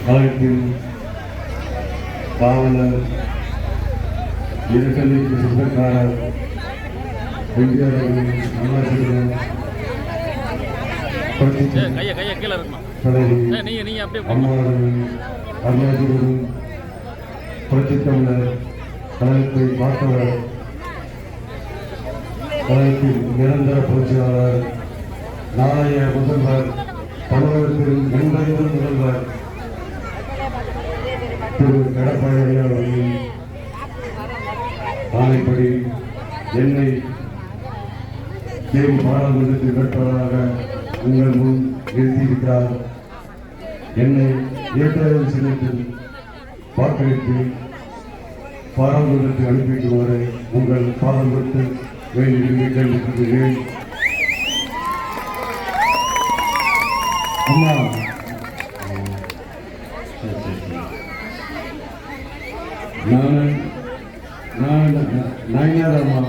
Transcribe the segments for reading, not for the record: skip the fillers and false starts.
கழகத்தின் காவலர் இரட்டலைக்கு சொந்தக்காரர் அருணாச்சலம் புரட்சித் தமிழர் கழகத்தை காத்தவர் கழகத்தின் நிரந்தர புரட்சியாளர் நாளைய முதல்வர் தமிழகத்தின் முன்வரும் முதல்வர் திரு எடப்பாடி அவர்களின் ஆணைப்படி என்னை தேர்வு பாராளுமன்றத்தில் வேட்பாளராக உங்கள் முன் நிறுத்தியிருக்கிறார். என்னை ஏற்றாளர் சின்னத்தில் வாக்களித்து பாராளுமன்றத்தில் அனுப்பிவிடுமாறு உங்கள் பாராளுமன்றத்தில் வேண்டி கேட்டுக்கொள்கிறேன். அம்மா நாயனார் அம்மா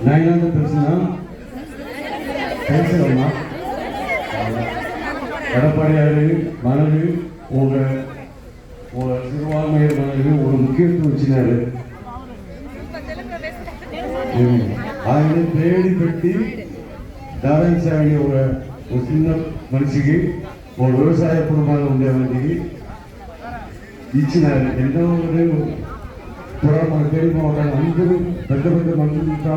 நாயனார் பேசுறோம்மா. எடப்பாடியாரு மனது உங்க சிறுபான்மையர் மனது ஒரு முக்கியத்துவம் வச்சினாரு. ఆయన தேடி பெட்டி దారించాలని ఒక చిన్న మనిషికి ఒక వ్యవసాయ కుటుంబాలు ఉండేవాడికి ఇచ్చినారు. ఎన్నో మన తెలుగు అందరూ పెద్ద పెద్ద మంత్రులంతా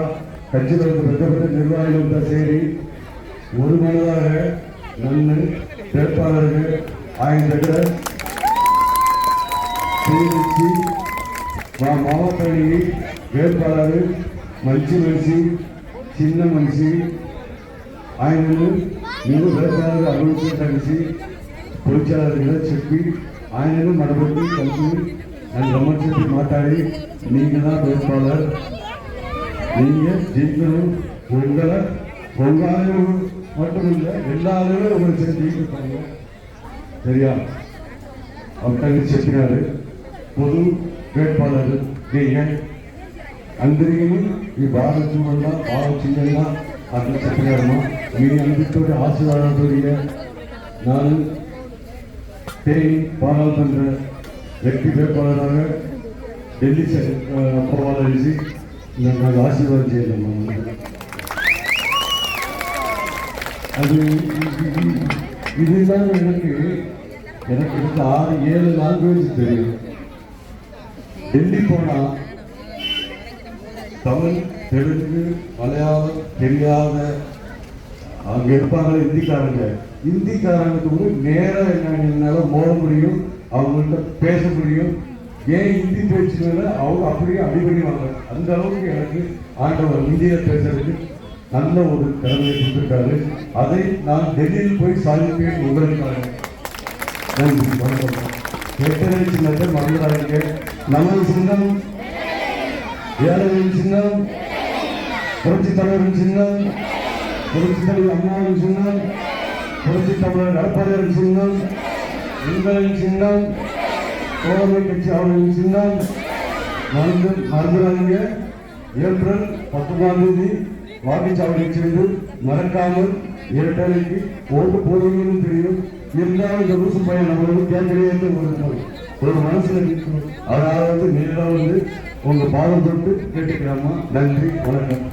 ఖచ్చితంగా పెద్ద పెద్ద నిర్వాహకులంతా చేరి ஒரு மனதாக நன்மை வேட்பாளர்கள் ఆయన దగ్గర சேமிச்சு మా మావతల్లి వేட்பாளరు మంచి మనిషి చిన్న మనిషి ఆయనను నేను వేట్పాళరు అభివృద్ధి కలిసి పొలిచారుగా చెప్పి ఆయనను మనబట్టి కలిసి నన్ను రమ్మని చెప్పి మాట్లాడి நீங்க தான் வேட்பாளர், நீங்க ஜெயிக்கணும், உங்களாலும் மட்டும் இல்லை எல்லாருமே உங்களுக்கு ஜெயிக்க சரியா அப்படின்னு చెప్పినారు. பொது வேட்பாளர் நீங்க అందరికీ ఈ బాగా చూడన్నా బాగా చెయ్యన్నా అట్లా చెప్పినారమ్మా. మీ అందరితో ఆశీర్వాదంతో நான் தேனி பாராளுமன்ற வெற்றி வேட்பாளராக டெல்லி போவாத எழுதி நாங்கள் ஆசீர்வாதம் செய்யலாமா. அது இதுதான் எனக்கு எடுத்த 6-7 லாங்குவேஜ் தெரியும். டெல்லி போனால் தமிழ், தெலுங்கு, மலையாளம் தெரியாத அங்கே இருப்பாங்க இந்திக்காரங்களுக்கு நேராக என்னால் மோத முடியும், அவங்கள்ட்ட பேச முடியும். ஏன் ஹிந்தி பேச்சுனால அவங்க அப்படியே அடிபடிவாங்க. அந்த அளவுக்கு எனக்கு ஆண்டவர் ஹிந்தியில் பேசுறதுக்கு நல்ல ஒரு திறமையை கொடுத்துருக்காரு. அதை நான் டெல்லியில் போய் சாதிப்பேன் உங்களுக்காக. நன்றி, வணக்கம். எத்தனை சின்னத்தை மறந்துடாதீங்க. நமது சின்னம் ஏழைகளின் சின்னம், புரட்சி தலைவரின் சின்னம், புரட்சி தலைவர் அம்மாவின் சின்னம், புரட்சி தமிழர் எடப்பாடியாரின் சின்னம், உங்களின் சின்னம், தோழமை கட்சி அவர்களின் சின்னம். மறந்துடாதீங்க. ஏப்ரல் 19 வாக்குச்சாவடியை சென்று மறக்காமல் இரட்டலைக்கு ஓட்டு போடுவீங்கன்னு தெரியும். இருந்தாலும் இந்த ரூசு பையன் நம்மளோட கேட்கலையே ஒரு மனசுல நிற்கணும். அதனால நேராக உங்க பாதம் தொட்டு கேட்டுக்கிறாமா. நன்றி, வணக்கம்.